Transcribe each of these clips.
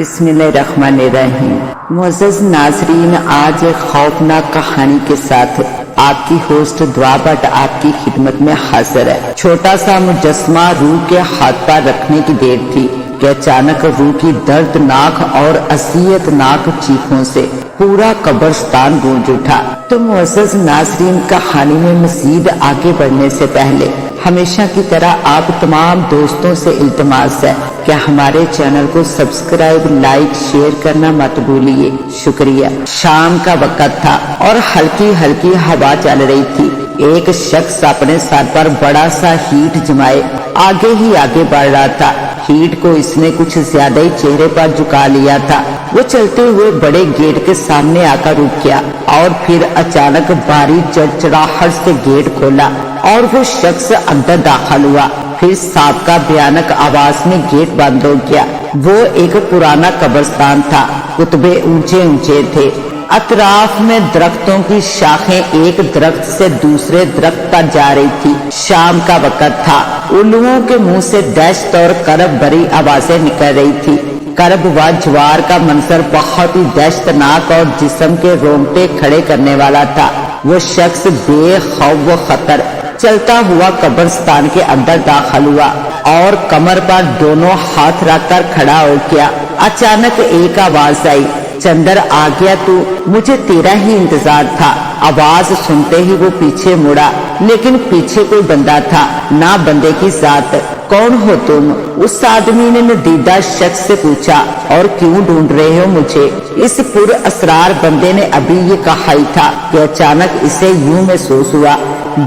بسم اللہ الرحمن الرحیم۔ معزز ناظرین، آج ایک خوفناک کہانی کے ساتھ آپ کی ہوسٹ دعا بٹ آپ کی خدمت میں حاضر ہے۔ چھوٹا سا مجسمہ روح کے ہاتھ پر رکھنے کی دیر تھی کہ اچانک روح کی دردناک اور اذیتناک چیخوں سے پورا قبرستان گونج اٹھا۔ تو معزز ناظرین، کہانی میں مزید آگے بڑھنے سے پہلے ہمیشہ کی طرح آپ تمام دوستوں سے التماس ہے کہ ہمارے چینل کو سبسکرائب، لائک، شیئر کرنا مت بھولیے، شکریہ۔ شام کا وقت تھا اور ہلکی ہلکی ہوا چل رہی تھی۔ ایک شخص اپنے سر پر بڑا سا ہیٹ جمائے آگے ہی آگے بڑھ رہا تھا۔ ہیٹ کو اس نے کچھ زیادہ ہی چہرے پر جھکا لیا تھا۔ وہ چلتے ہوئے بڑے گیٹ کے سامنے آ کر رک گیا اور پھر اچانک بھاری چڑچڑاہٹ سے گیٹ کھولا اور وہ شخص اندر داخل ہوا۔ پھر سابقہ بھیانک آواز میں گیٹ بند ہو گیا۔ وہ ایک پرانا قبرستان تھا۔ کتبے اونچے اونچے تھے۔ اطراف میں درختوں کی شاخیں ایک درخت سے دوسرے درخت پر جا رہی تھی۔ شام کا وقت تھا۔ الوؤں کے منہ سے دہشت اور کرب بھری آوازیں نکل رہی تھی۔ کرب و جوار کا منظر بہت ہی دہشتناک اور جسم کے رونگٹے کھڑے کرنے والا تھا۔ وہ شخص بے خوف و خطر چلتا ہوا قبرستان کے اندر داخل ہوا اور کمر پر دونوں ہاتھ رکھ کر کھڑا ہو گیا۔ اچانک ایک آواز آئی، چندر آ گیا تو؟ مجھے تیرا ہی انتظار تھا۔ آواز سنتے ہی وہ پیچھے مڑا، لیکن پیچھے کوئی بندہ تھا نہ بندے کی ذات۔ کون ہو تم؟ اس آدمی نے ندیدہ شخص سے پوچھا۔ اور کیوں ڈھونڈ رہے ہو مجھے؟ اس پر اسرار بندے نے ابھی یہ کہا ہی تھا کہ اچانک اسے یوں محسوس ہوا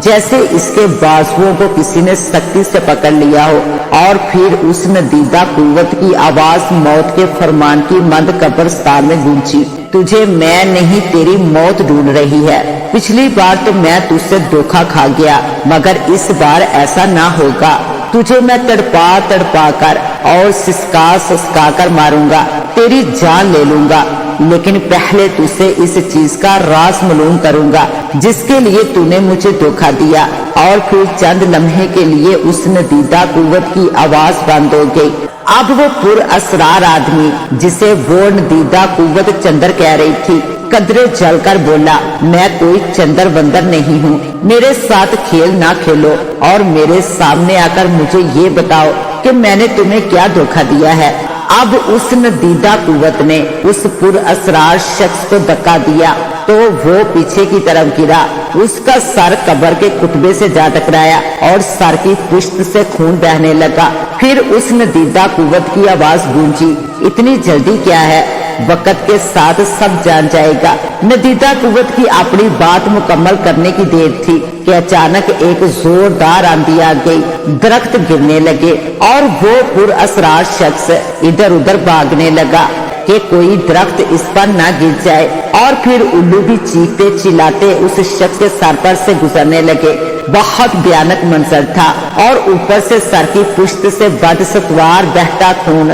جیسے اس کے بازوؤں کو کسی نے سختی سے پکڑ لیا ہو، اور پھر اس ندیدہ قوت کی آواز موت کے فرمان کی مند قبرستان میں گونجی، تجھے میں نہیں تیری موت ڈھونڈ رہی ہے۔ پچھلی بار تو میں تجھ سے دھوکا کھا گیا، مگر اس بار ایسا نہ ہوگا۔ تجھے میں تڑپا تڑپا کر اور سسکا سسکا کر ماروں گا، تیری جان لے لوں گا، لیکن پہلے تجھے اس چیز کا راز معلوم کروں گا جس کے لیے تو نے مجھے دھوکا دیا۔ اور پھر چند لمحے کے لیے اس ندیدہ قوت کی آواز بند ہو گئی۔ اب وہ پر اسرار آدمی جسے وہ ندیدہ قوت چندر کہہ رہی تھی قدرے جل کر بولا، میں کوئی چندر بندر نہیں ہوں، میرے ساتھ کھیل نہ کھیلو اور میرے سامنے آ کر مجھے یہ بتاؤ کہ میں نے تمہیں کیا دھوکا دیا ہے۔ اب اس ندیدہ قوت نے اس پر اسرار شخص کو دھکا دیا تو وہ پیچھے کی طرف گرا۔ اس کا سر قبر کے کتبے سے جا ٹکرایا اور سر کی پشت سے خون بہنے لگا۔ پھر اس ندیدہ قوت کی آواز گونجی، اتنی جلدی کیا ہے؟ وقت کے ساتھ سب جان جائے گا۔ ندیدہ قوت کی اپنی بات مکمل کرنے کی دیر تھی کہ اچانک ایک زوردار آندھی آ گئی، درخت گرنے لگے اور وہ پر اسرار شخص ادھر ادھر بھاگنے لگا کہ کوئی درخت اس پر نہ گر جائے، اور پھر الو بھی چیختے چلاتے اس شخص کے سر پر سے گزرنے لگے۔ بہت بھیانک منظر تھا، اور اوپر سے سر کی پشت سے بدستوار بہتا خون۔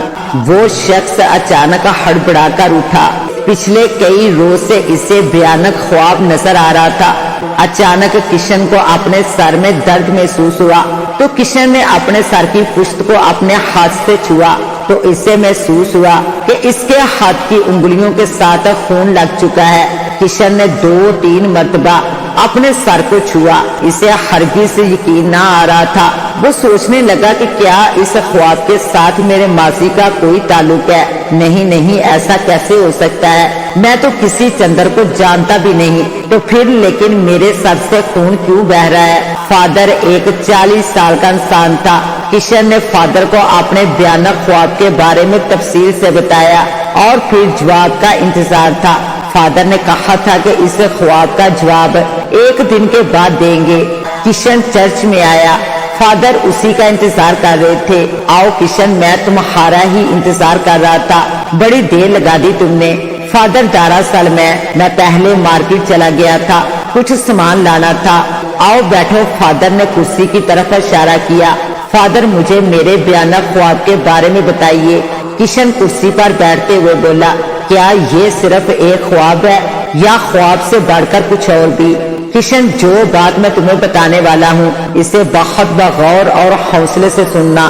وہ شخص اچانک ہڑبڑا کر اٹھا۔ پچھلے کئی روز سے اسے بھیانک خواب نظر آ رہا تھا۔ اچانک کشن کو اپنے سر میں درد محسوس ہوا تو کشن نے اپنے سر کی پشت کو اپنے ہاتھ سے چھوا تو اسے محسوس ہوا کہ اس کے ہاتھ کی انگلیوں کے ساتھ خون لگ چکا ہے۔ کشن نے 2-3 مرتبہ اپنے سر کو چھوا، اسے ہرگز یقین نہ آ رہا تھا۔ وہ سوچنے لگا کہ کیا اس خواب کے ساتھ میرے ماضی کا کوئی تعلق ہے؟ نہیں، ایسا کیسے ہو سکتا ہے؟ میں تو کسی چندر کو جانتا بھی نہیں، تو پھر لیکن میرے سر سے خون کیوں بہ رہا ہے؟ فادر ایک 40 سال کا انسان تھا۔ کشن نے فادر کو اپنے بھیانک خواب کے بارے میں تفصیل سے بتایا اور پھر جواب کا انتظار تھا۔ فادر نے کہا تھا کہ اس خواب کا جواب 1 دن کے بعد دیں گے۔ کشن چرچ میں آیا۔ فادر اسی کا انتظار کر رہے تھے۔ آؤ کشن، میں تمہارا ہی انتظار کر رہا تھا، بڑی دیر لگا دی تم نے۔ فادر، دراصل میں پہلے مارکیٹ چلا گیا تھا، کچھ سامان لانا تھا۔ آؤ بیٹھو۔ فادر نے کرسی کی طرف اشارہ کیا۔ فادر، مجھے میرے بھیانک خواب کے بارے میں بتائیے۔ کشن کرسی پر بیٹھتے ہوئے بولا، کیا یہ صرف ایک خواب ہے یا خواب سے بڑھ کر کچھ اور بھی؟ کشن، جو بات میں تمہیں بتانے والا ہوں اسے بہت بغور اور حوصلے سے سننا۔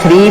3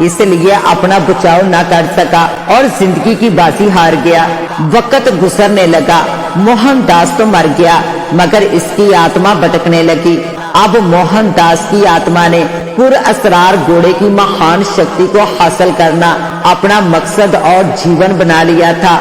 اس لیے اپنا بچاؤ نہ کر سکا اور زندگی کی بازی ہار گیا۔ وقت گزرنے لگا، موہن داس تو مر گیا مگر اس کی آتما بھٹکنے لگی۔ اب موہن داس کی آتما نے پر اسرار گھوڑے کی مہان شکتی کو حاصل کرنا اپنا مقصد اور جیون بنا لیا تھا،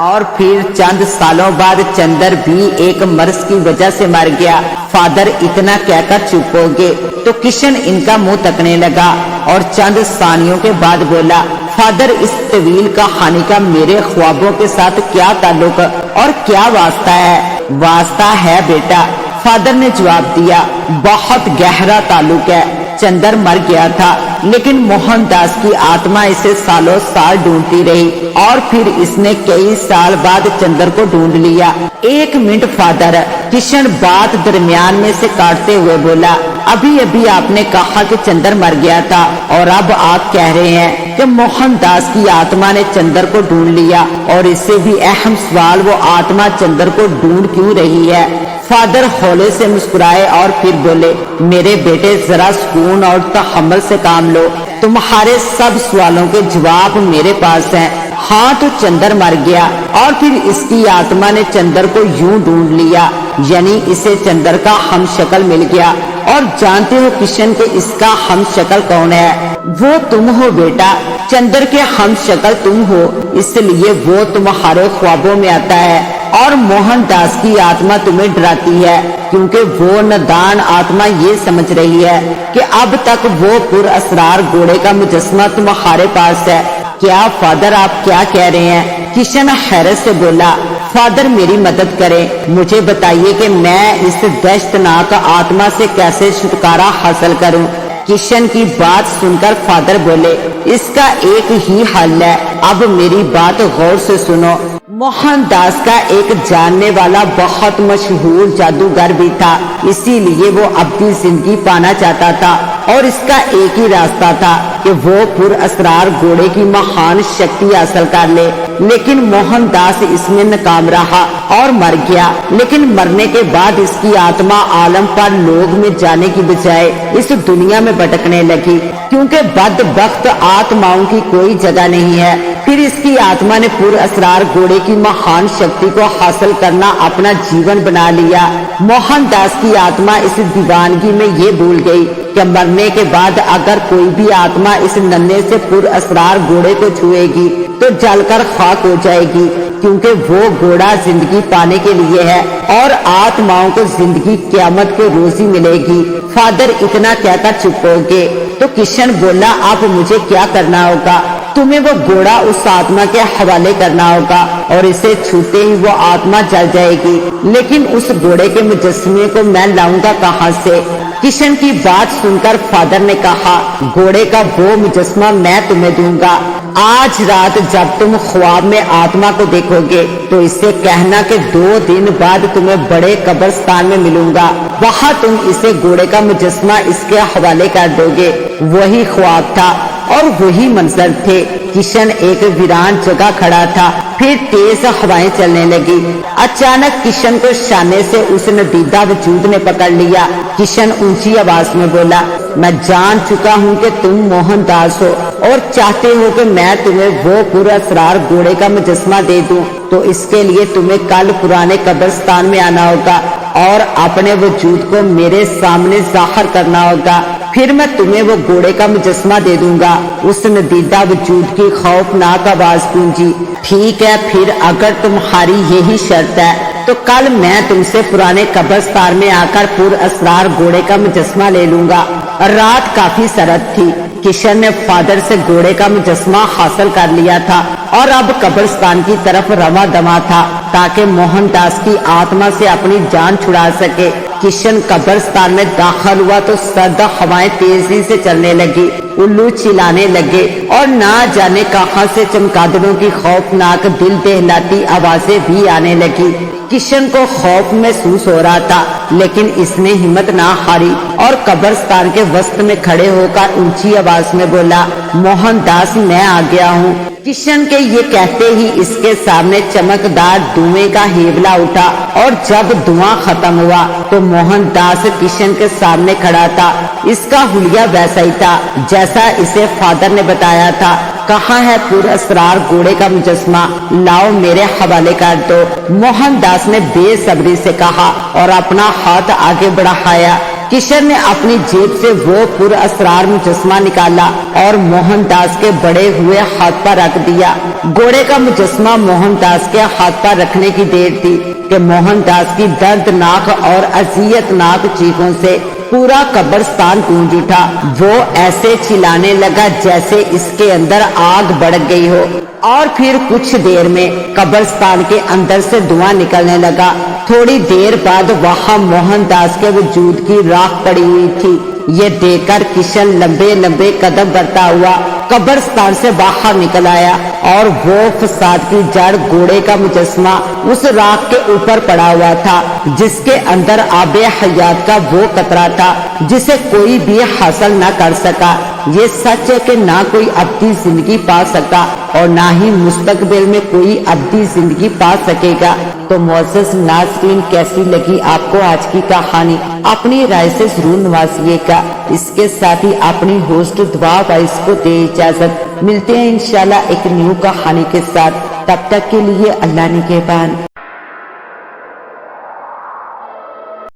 اور پھر چند سالوں بعد چندر بھی ایک مرض کی وجہ سے مر گیا۔ فادر اتنا کہہ کر چپ ہو گئے تو کشن ان کا منہ تکنے لگا اور چند ثانیوں کے بعد بولا، فادر اس طویل کہانی کا میرے خوابوں کے ساتھ کیا تعلق اور کیا واسطہ ہے؟ واسطہ ہے بیٹا، فادر نے جواب دیا، بہت گہرا تعلق ہے۔ چندر مر گیا تھا لیکن موہن داس کی آتما اسے سالوں سال ڈھونڈتی رہی اور پھر اس نے کئی سال بعد چندر کو ڈھونڈ لیا۔ ایک منٹ فادر، کشن بات درمیان میں سے کاٹتے ہوئے بولا، ابھی ابھی آپ نے کہا کہ چندر مر گیا تھا اور اب آپ کہہ رہے ہیں کہ موہن داس کی آتما نے چندر کو ڈھونڈ لیا، اور اس سے بھی اہم سوال، وہ آتما چندر کو ڈھونڈ کیوں رہی ہے؟ فادر ہولے سے مسکرائے اور پھر بولے، میرے بیٹے ذرا سکون اور تحمل سے کام لو، تمہارے سب سوالوں کے جواب میرے پاس ہیں۔ ہاں تو چندر مر گیا اور پھر اس کی آتما نے چندر کو یوں ڈھونڈ لیا، یعنی اسے چندر کا ہم شکل مل گیا۔ اور جانتے ہو کشن کہ اس کا ہم شکل کون ہے؟ وہ تم ہو بیٹا، چندر کے ہم شکل تم ہو، اس لیے وہ تمہارے خوابوں میں آتا ہے اور موہن داس کی آتما تمہیں ڈراتی ہے، کیونکہ وہ نادان آتما یہ سمجھ رہی ہے کہ اب تک وہ پر اسرار گھوڑے کا مجسمہ تمہارے پاس ہے۔ کیا فادر آپ کیا کہہ رہے ہیں؟ کشن حیرت سے بولا، فادر میری مدد کریں، مجھے بتائیے کہ میں اس دہشتناک آتما سے کیسے چھٹکارا حاصل کروں۔ کشن کی بات سن کر فادر بولے، اس کا ایک ہی حل ہے، اب میری بات غور سے سنو۔ موہن داس کا ایک جاننے والا بہت مشہور جادوگر بھی تھا، اسی لیے وہ اپنی زندگی پانا چاہتا تھا، اور اس کا ایک ہی راستہ تھا کہ وہ پر اسرار گھوڑے کی مہان شکتی حاصل کر لے۔ لیکن موہن داس اس میں ناکام رہا اور مر گیا، لیکن مرنے کے بعد اس کی آتما عالم پر لوگ میں جانے کی بجائے اس دنیا میں بھٹکنے لگی، کیونکہ بدبخت آتماؤں کی کوئی جگہ نہیں ہے۔ پھر اس کی آتما نے پر اسرار گھوڑے کی مہان شکتی کو حاصل کرنا اپنا جیون بنا لیا۔ موہن داس کی آتما اس دیوانگی میں یہ بھول گئی کہ مرنے کے بعد اگر کوئی بھی آتما اس ننھے سے پر اسرار گھوڑے کو چھوئے گی تو جل کر خاک ہو جائے گی، کیونکہ وہ گھوڑا زندگی پانے کے لیے ہے اور آتماؤں کو زندگی قیامت کے روز ہی ملے گی۔ فادر اتنا کہہ کر چپ ہو گئے تو کشن بولا، اب مجھے کیا کرنا ہوگا؟ تمہیں وہ گھوڑا اس آتما کے حوالے کرنا ہوگا اور اسے چھوتے ہی وہ آتما جل جائے گی، لیکن اس گھوڑے کے مجسمے کو میں لاؤں گا کہاں سے؟ کشن کی بات سن کر فادر نے کہا، گھوڑے کا وہ مجسمہ میں تمہیں دوں گا۔ آج رات جب تم خواب میں آتما کو دیکھو گے تو اس سے کہنا کہ 2 دن بعد تمہیں بڑے قبرستان میں ملوں گا، وہاں تم اسے گھوڑے کا مجسمہ اس کے حوالے کر دو گے۔ وہی خواب تھا اور وہی منظر تھے۔ کشن ایک ویران جگہ کھڑا تھا، پھر تیز ہوائیں چلنے لگی۔ اچانک کشن کو شانے سے اس ندیدہ وجود نے پکڑ لیا۔ کشن اونچی آواز میں بولا، میں جان چکا ہوں کہ تم موہن داس ہو اور چاہتے ہو کہ میں تمہیں وہ پر اسرار گھوڑے کا مجسمہ دے دوں، تو اس کے لیے تمہیں کل پرانے قبرستان میں آنا ہوگا اور اپنے وجود کو میرے سامنے ظاہر کرنا ہوگا، پھر میں تمہیں وہ گھوڑے کا مجسمہ دے دوں گا۔ اس ندیدہ وجود کی خوفناک آواز گونجی، ٹھیک ہے، پھر اگر تمہاری یہی شرط ہے تو کل میں تم سے پرانے قبرستان میں آ کر پر اسرار گھوڑے کا مجسمہ لے لوں گا۔ رات کافی سرد تھی۔ کشن نے فادر سے گھوڑے کا مجسمہ حاصل کر لیا تھا اور اب قبرستان کی طرف رواں دواں تھا تاکہ موہن داس کی آتما سے اپنی جان چھڑا سکے۔ کشن قبرستان میں داخل ہوا تو سرد ہوائیں تیزی سے چلنے لگی، الو چلانے لگے اور نہ جانے کہاں سے چمگادڑوں کی خوفناک دل دہلاتی آوازیں بھی آنے لگی۔ کشن کو خوف محسوس ہو رہا تھا، لیکن اس نے ہمت نہ ہاری اور قبرستان کے وسط میں کھڑے ہو کر اونچی آواز میں بولا، موہن داس میں آ گیا ہوں۔ کشن کے یہ کہتے ہی اس کے سامنے چمکدار دھوئیں کا ہیبلا اٹھا، اور جب دھواں ختم ہوا تو موہن داس کشن کے سامنے کھڑا تھا۔ اس کا حلیہ ویسا ہی تھا جیسا اسے فادر نے بتایا تھا۔ کہاں ہے پر اسرار گھوڑے کا مجسمہ؟ لاؤ میرے حوالے کر دو، موہن داس نے بے صبری سے کہا اور اپنا ہاتھ آگے بڑھایا۔ کشن نے اپنی جیب سے وہ پر اسرار مجسمہ نکالا اور موہن داس کے بڑے ہوئے ہاتھ پر رکھ دیا۔ گھوڑے کا مجسمہ موہن داس کے ہاتھ پر رکھنے کی دیر تھی کہ موہن داس کی دردناک اور اذیت ناک چیخوں سے پورا قبرستان گونج اٹھا۔ وہ ایسے چلانے لگا جیسے اس کے اندر آگ بڑھ گئی ہو، اور پھر کچھ دیر میں قبرستان کے اندر سے دھواں نکلنے لگا۔ تھوڑی دیر بعد وہاں موہن داس کے وجود کی راکھ پڑی ہوئی تھی۔ یہ دیکھ کر کشن لمبے لمبے قدم بڑھتا ہوا قبرستان سے باہر نکل آیا، اور وہ فساد کی جڑ گھوڑے کا مجسمہ اس راکھ کے اوپر پڑا ہوا تھا، جس کے اندر آب حیات کا وہ قطرہ تھا جسے کوئی بھی حاصل نہ کر سکا۔ یہ سچ ہے کہ نہ کوئی ابدی زندگی پا سکا اور نہ ہی مستقبل میں کوئی ابدی زندگی پا سکے گا۔ تو معزز ناظرین، کیسی لگی آپ کو آج کی کہانی؟ اپنی رائے سے ضرور نوازیے گا۔ اس کے ساتھ ہی اپنی ہوسٹ دعا وائس کو دے اجازت۔ ملتے ہیں انشاءاللہ ایک نیو کہانی کے ساتھ، تب تک کے لیے اللہ نگہبان۔